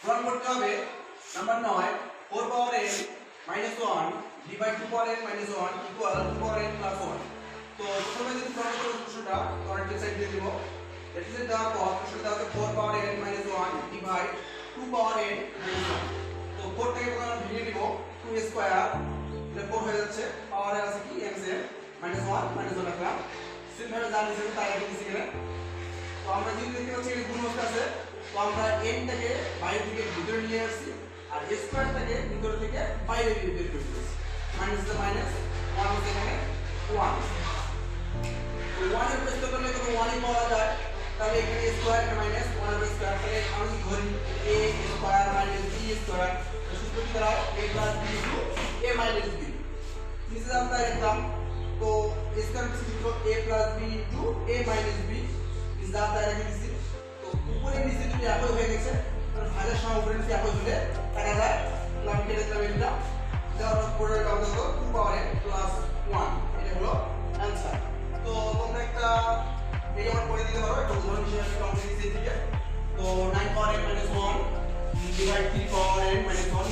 প্রমাণ করতে হবে নাম্বার 9 4 পাওয়ার n minus 1 ডিভাইড 2 পাওয়ার n minus 1 ইকুয়াল 2 পাওয়ার n plus 1। তো প্রথমে যদি প্রমাণ করব প্রশ্নটা কারেন্ট সাইড দিয়ে দেব। দ্যাট ইজ দেওয়ার পর প্রশ্নটা দেওয়া আছে 4 পাওয়ার n minus 1 ডিভাইড 2 পাওয়ার n minus 1। তো 4 টাকে আমরা ভেঙে নিব 2 স্কয়ার, এটা 4 হয়ে যাচ্ছে, পাওয়ারে আছে কি n এর -1 রাখলাম। সিম্পল জানি যে তাই রেখে দিছি এখানে। তো আমরা যদি দেখতে পাচ্ছি এখানে গুণফল আছে, তো আমরা n টাকে বাইরে থেকে ভিতরে নিয়ে আসছি আর স্কয়ারটাকে ভিতর থেকে বাইরে বের করে দিয়েছি। মাইনাস দ্য মাইনাস 1 হচ্ছে এখানে 1। তো 1 এর প্রশ্ন করলে তো 1 ই পাওয়া যায়, তাহলে এখানে স্কয়ার এর মাইনাস 1 এর স্কয়ার, তাহলে আমি কি ধরি a square minus b square, তো সূত্র কি দাঁড়ায় a plus b into a minus b। নিচে আমরা লিখলাম, তো স্কয়ার সূত্র a plus b into a minus b is the তাই রেখে দিছি। তো উপরে নিচে যদি একই হয়ে গেছে তাহলে ভাগের সময় উপরে নিচে একই হলে দেখা যায় আমি কেটে দিলাম এটা, দেওয়ার পরে আমাদের হলো 2 পাওয়ার n প্লাস 1, এটা হলো অ্যানসার। তো তোমরা একটা এই আমার করে দিতে পারো, একটা উদাহরণ হিসেবে আমি কমপ্লিট দিতে থেকে। তো 9 পাওয়ার n minus 1 ডিভাইড 3 পাওয়ার n minus 1